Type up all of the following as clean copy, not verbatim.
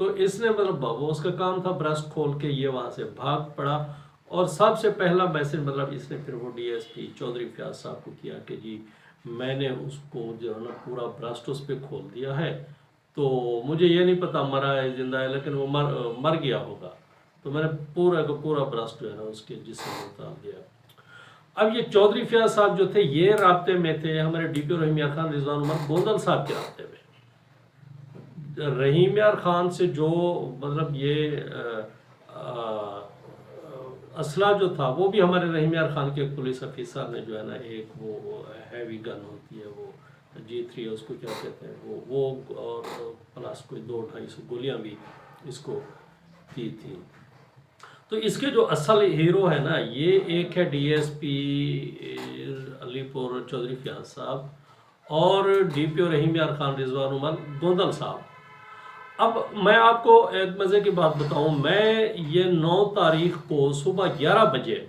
تو اس نے مطلب وہ اس کا کام تھا برسٹ کھول کے یہ وہاں سے بھاگ پڑا، اور سب سے پہلا میسج مطلب اس نے پھر وہ D S P Chaudhry Fayyaz صاحب کو کیا کہ جی میں نے اس کو جو ہے نا پورا برسٹ اس پہ کھول دیا ہے، تو مجھے یہ نہیں پتا مرا ہے زندہ ہے، لیکن وہ مر گیا ہوگا، تو میں نے پورا کا پورا برسٹ جو ہے نا اس کے جسم میں اتار دیا۔ اب یہ چودھری فیاض صاحب جو تھے یہ رابطے میں تھے ہمارے ڈی پی او رحیم یار خان رضوان عمر گوندل صاحب کے رابطے میں۔ رحیم یار خان سے جو مطلب یہ اسلحہ جو تھا وہ بھی ہمارے رحیم یار خان کے پولیس افیسر نے جو ہے نا ایک وہ ہیوی گن ہوتی ہے وہ G3 اس کو کیا کہتے ہیں وہ اور پلس کوئی 200-250 گولیاں بھی اس کو دی تھی۔ تو اس کے جو اصل ہیرو ہے نا یہ ایک ہے ڈی ایس پی علی پور چودھری فیاض صاحب اور ڈی پی او رحیم یار خان رضوان عمر گوندل صاحب۔ اب میں آپ کو ایک مزے کی بات بتاؤں، میں یہ 9 تاریخ کو صبح 11 بجے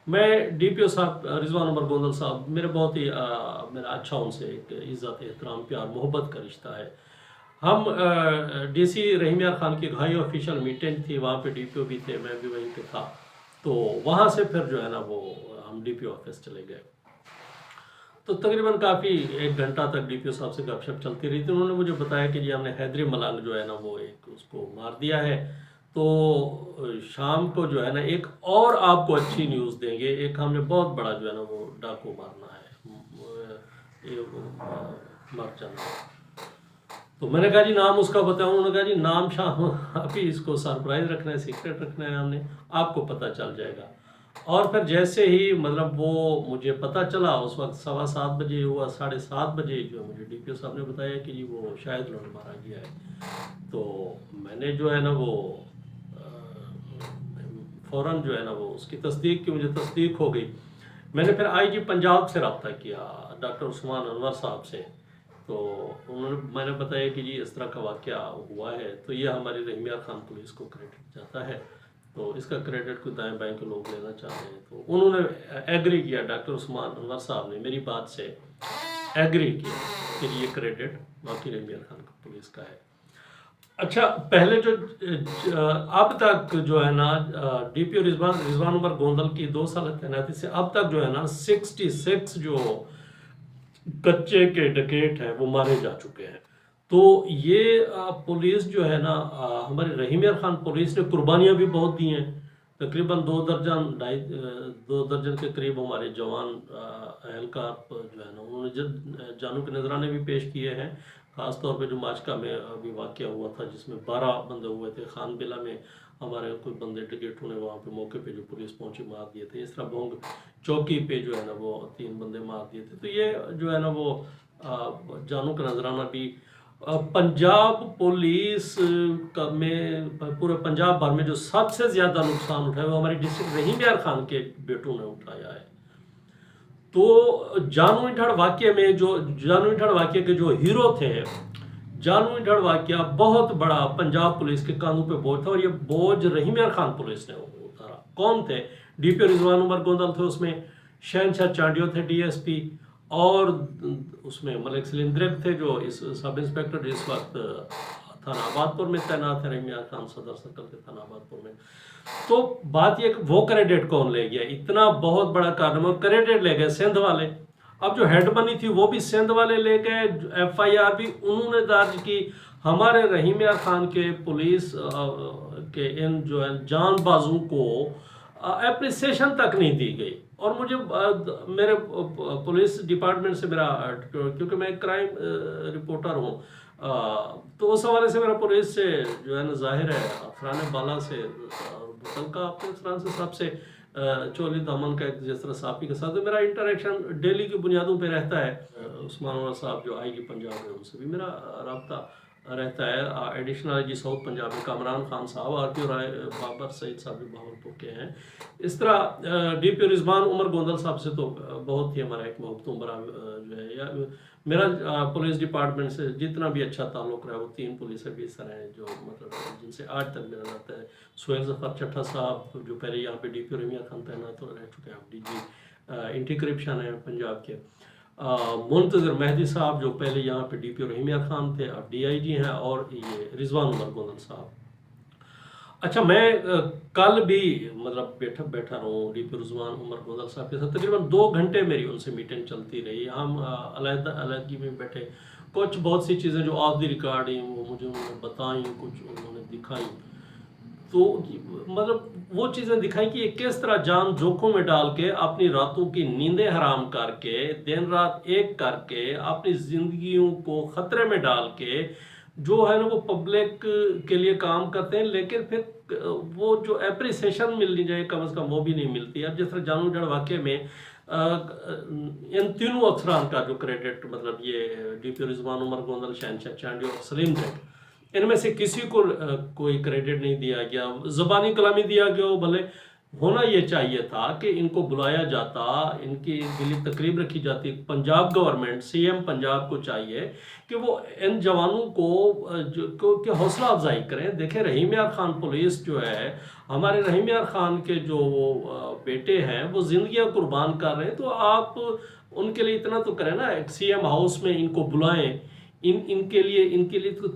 میں ڈی پی او صاحب رضوان عمر گوندل صاحب میرے بہت ہی میرا اچھا ان سے ایک عزت احترام پیار محبت کا رشتہ ہے۔ ہم ڈی سی رحیم یار خان کی ہائی آفیشیل میٹنگ تھی، وہاں پہ ڈی پی او بھی تھے، میں بھی وہیں پہ تھا، تو وہاں سے پھر جو ہے نا وہ ہم ڈی پی او آفس چلے گئے، تو تقریباً کافی 1 گھنٹہ تک ڈی پی او صاحب سے گپ شپ چلتی رہی تھی۔ انہوں نے مجھے بتایا کہ جی ہم نے حیدری ملنگ جو ہے نا وہ ایک اس کو مار دیا ہے، تو شام کو جو ہے نا ایک اور آپ کو اچھی نیوز دیں گے، ایک ہم نے بہت بڑا جو ہے نا وہ ڈاکو مارنا ہے، مر جانا۔ تو میں نے کہا جی نام اس کا بتاؤں، انہوں نے کہا جی نام شام ابھی اس کو سرپرائز رکھنا ہے، سیکرٹ رکھنا ہے، ہم نے آپ کو پتہ چل جائے گا۔ اور پھر جیسے ہی مطلب وہ مجھے پتہ چلا اس وقت 7:15 بجے ہوا، 7:30 بجے جو مجھے ڈی پی او صاحب نے بتایا کہ جی وہ شاہد لوڈ مارا گیا ہے، تو میں نے جو ہے نا وہ فوراً جو ہے نا وہ اس کی تصدیق کی، مجھے تصدیق ہو گئی۔ میں نے پھر آئی جی پنجاب سے رابطہ کیا ڈاکٹر عثمان انور صاحب سے، تو میں نے بتایا کہ جی اس طرح کا واقعہ ہوا ہے، تو یہ ہماری رحیم یار خان پولیس کو کریڈٹ جاتا ہے، تو اس کا کریڈٹ کو دائیں بائیں کے لوگ لینا چاہتے ہیں، تو انہوں نے ایگری کیا، ڈاکٹر عثمان انور صاحب نے میری بات سے ایگری کیا کہ یہ کریڈٹ باقی رحیم یار خان پولیس کا ہے۔ اچھا پہلے جو اب تک جو ہے نا ڈی پی او رضوان عمر گوندل کی 2 سال تعیناتی سے اب تک جو ہے نا 66 جو کچے کے ڈکیٹ ہیں وہ مارے جا چکے ہیں، تو یہ پولیس جو ہے نا ہمارے رحیم یار خان پولیس نے قربانیاں بھی بہت دی ہیں، تقریباً 2 درجن کے قریب ہمارے جوان اہلکار جو ہے نا انہوں نے جانوں کے نذرانے بھی پیش کیے ہیں، خاص طور پہ جو ماچکا میں ابھی واقعہ ہوا تھا جس میں 12 بندے ہوئے تھے، خان بلا میں ہمارے کوئی بندے ڈکیٹوں نے وہاں پہ موقع پہ جو پولیس پہنچی مار دیے تھے، اس طرح بونگ چوکی پہ جو ہے نا وہ 3 بندے مار دیے تھے، تو یہ جو ہے نا وہ جانوں کا نذرانہ بھی پنجاب پولیس میں پورے پنجاب بھر میں جو سب سے زیادہ نقصان اٹھایا وہ ہماری ڈسٹرکٹ رحیم یار خان کے بیٹوں نے اٹھایا ہے۔ تو جانو انٹھڑ واقعے کے جو ہیرو تھے، جانو انٹھڑ واقعہ بہت بڑا پنجاب پولیس کے کاندھوں پہ بوجھ تھا، اور یہ بوجھ رحیم یار خان پولیس نے اتارا۔ کون تھے؟ ڈی پی او رضوان عمر گوندل تھے، اس میں شہنشاہ چانڈیو تھے ڈی ایس پی، اور اس میں ملک سلیم درگ تھے جو اس سب انسپیکٹر اس وقت تھانہ آباد پور میں تعینات ہے، رحیم یار خان صدر سرکل کے تھانہ آباد پور میں۔ تو بات یہ کہ وہ کریڈٹ کون لے گیا؟ اتنا بہت بڑا کارنامہ کریڈٹ لے گئے سندھ والے۔ اب جو ہیڈ بنی تھی وہ بھی سندھ والے لے گئے، ایف آئی آر بھی انہوں نے درج کی، ہمارے رحیم یار خان کے پولیس کے ان جو ہے جان بازوں کو اپریسیشن تک نہیں دی گئی۔ اور مجھے میرے پولیس ڈپارٹمنٹ سے میرا، کیونکہ میں ایک کرائم رپورٹر ہوں، تو اس حوالے سے میرا پولیس سے جو ہے نا ظاہر ہے افسران بالا سے اور متعلقہ اپنے افسران سے سب سے چولی دامن کا ایک جس طرح صافی کے ساتھ میرا انٹریکشن ڈیلی کی بنیادوں پہ رہتا ہے۔ عثمان عمر صاحب جو آئی جی پنجاب ہے ان سے بھی میرا رابطہ رہتا ہے، ایڈیشنل آئی جی ساؤتھ پنجاب میں کامران خان صاحب، آر پی او رائے بابر سعید صاحب بھی بہاولپور کے ہیں۔ اس طرح ڈی پی او رضوان عمر گوندل صاحب سے تو بہت ہی ہمارا ایک محبتوں بڑا جو ہے، یا میرا پولیس ڈپارٹمنٹ سے جتنا بھی اچھا تعلق رہا وہ 3 پولیس افیسر ہیں جو مطلب جن سے آج تک میرا رہتا ہے۔ سہیل ظفر چٹھا صاحب جو پہلے یہاں پہ ڈی پی او رحیم یار خان تعینات رہ چکے ہیں، ڈی جی اینٹی کرپشن ہے پنجاب کے، منتظر مہدی صاحب جو پہلے یہاں پہ ڈی پی او رحیم یار خان تھے، اب DIG ہیں، اور یہ رضوان عمر گوندل صاحب۔ اچھا، میں کل بھی مطلب بیٹھا رہا ہوں ڈی پی او رضوان عمر گوندل صاحب کے ساتھ، تقریباً 2 گھنٹے میری ان سے میٹنگ چلتی رہی۔ ہم علیحدگی میں بیٹھے، کچھ بہت سی چیزیں جو آف دی ریکارڈ ہیں وہ مجھے انہوں نے بتائیں، کچھ انہوں نے دکھائیں، تو مطلب وہ چیزیں دکھائیں کہ یہ کس طرح جان جوکھوں میں ڈال کے، اپنی راتوں کی نیندیں حرام کر کے، دن رات ایک کر کے، اپنی زندگیوں کو خطرے میں ڈال کے جو ہے نا وہ پبلک کے لیے کام کرتے ہیں، لیکن پھر وہ جو اپریسیشن ملنی چاہیے کم از کم وہ بھی نہیں ملتی۔ اب جس طرح جانو جڑ واقعے میں ان تینوں افسران کا جو کریڈٹ، مطلب یہ ڈی پی او رضوان عمر گوندل، شہنشاہ چانڈی اور سلیم جٹ، ان میں سے کسی کو کوئی کریڈٹ نہیں دیا گیا، زبانی کلامی دیا گیا ہو، بھلے ہونا یہ چاہیے تھا کہ ان کو بلایا جاتا، ان کی دلی تقریب رکھی جاتی۔ پنجاب گورنمنٹ، CM پنجاب کو چاہیے کہ وہ ان جوانوں کو حوصلہ افزائی کریں۔ دیکھیں، رحیم یار خان پولیس جو ہے، ہمارے رحیم یار خان کے جو بیٹے ہیں وہ زندگیاں قربان کر رہے ہیں، تو آپ ان کے لیے اتنا تو کریں نا، CM ہاؤس میں ان کو بلائیں، ان کے لیے تو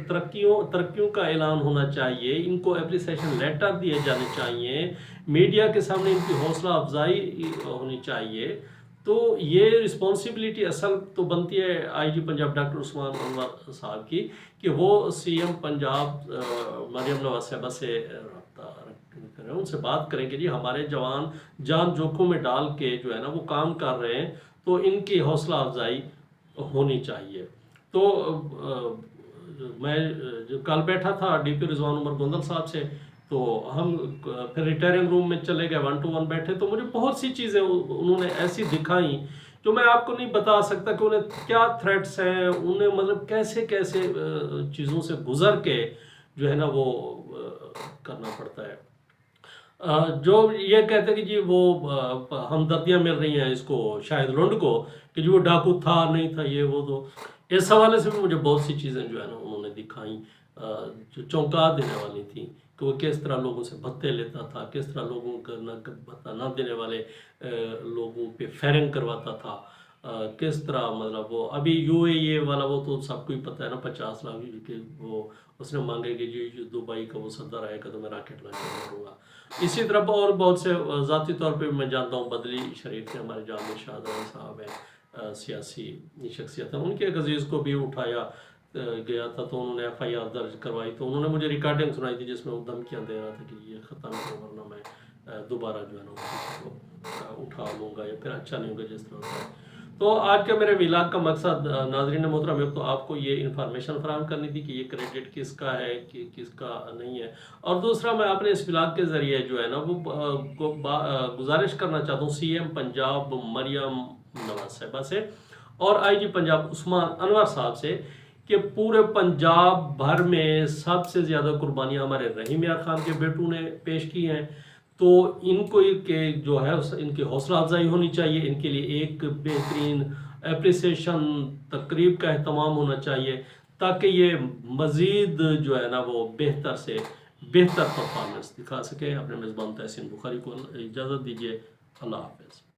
ترقیوں کا اعلان ہونا چاہیے، ان کو اپریسیشن لیٹر دیے جانے چاہیے، میڈیا کے سامنے ان کی حوصلہ افزائی ہونی چاہیے۔ تو یہ رسپانسبلٹی اصل تو بنتی ہے IG پنجاب ڈاکٹر عثمان انور صاحب کی، کہ وہ CM پنجاب مریم نواز صاحبہ سے رابطہ کریں، ان سے بات کریں کہ جی ہمارے جوان جان جوکھوں میں ڈال کے جو ہے نا وہ کام کر رہے ہیں، تو ان کی حوصلہ افزائی ہونی چاہیے۔ تو میں کل بیٹھا تھا ڈی پی رضوان عمر گوندل صاحب سے، تو ہم پھر ریٹائرنگ روم میں چلے گئے، 1 to 1 بیٹھے، تو مجھے بہت سی چیزیں انہوں نے ایسی دکھائیں جو میں آپ کو نہیں بتا سکتا کہ انہیں کیا تھریٹس ہیں، انہیں مطلب کیسے چیزوں سے گزر کے جو ہے نا وہ کرنا پڑتا ہے۔ جو یہ کہتے ہیں کہ جی وہ ہمدردیاں مل رہی ہیں اس کو، شاہد لنڈ کو، کہ جو وہ ڈاکو تھا نہیں تھا، یہ وہ، تو اس حوالے سے بھی مجھے بہت سی چیزیں جو ہے نا انہوں نے دکھائیں جو چونکا دینے والی تھیں، کہ وہ کس طرح لوگوں سے بھتے لیتا تھا، کس طرح لوگوں کا بھتا نہ دینے والے لوگوں پہ فائرنگ کرواتا تھا، کس طرح مطلب وہ ابھی UAE والا وہ تو سب کو ہی پتہ ہے نا، 50 لاکھ کہ وہ اس نے مانگے کہ جی دبئی کا وہ صدر آئے گا تو میں راکٹ لانچ کروں گا۔ اسی طرح اور بہت سے ذاتی طور پہ میں جانتا ہوں، بدلی شریف کے ہمارے جامع شاہدران صاحب ہیں، سیاسی شخصیت ہیں، ان کے ایک عزیز کو بھی اٹھایا گیا تھا، تو انہوں نے FIR درج کروائی، تو انہوں نے مجھے ریکارڈنگ سنائی تھی جس میں وہ دھمکیاں دے رہا تھا کہ یہ ختم کرو ورنہ میں دوبارہ جو ہے نا اس کو اٹھا لوں گا، یا پھر اچھا نہیں ہوگا جس طرح ہوتا ہے۔ تو آج کا میرے ولاگ کا مقصد ناظرین محترم، ایک تو آپ کو یہ انفارمیشن فراہم کرنی تھی کہ یہ کریڈٹ کس کا ہے، کہ کس کا نہیں ہے، اور دوسرا میں اپنے اس ولاگ کے ذریعے جو ہے نا وہ گزارش کرنا چاہتا ہوں CM پنجاب مریم نواز صاحبہ سے اور IG پنجاب عثمان انور صاحب سے، کہ پورے پنجاب بھر میں سب سے زیادہ قربانیاں ہمارے رحیم یار خان کے بیٹوں نے پیش کی ہیں، تو ان کو جو ہے ان کی حوصلہ افزائی ہونی چاہیے، ان کے لیے ایک بہترین اپریسیشن تقریب کا اہتمام ہونا چاہیے، تاکہ یہ مزید جو ہے نا وہ بہتر سے بہتر پرفارمنس دکھا سکے۔ اپنے میزبان تحسین بخاری کو اجازت دیجیے، اللہ حافظ۔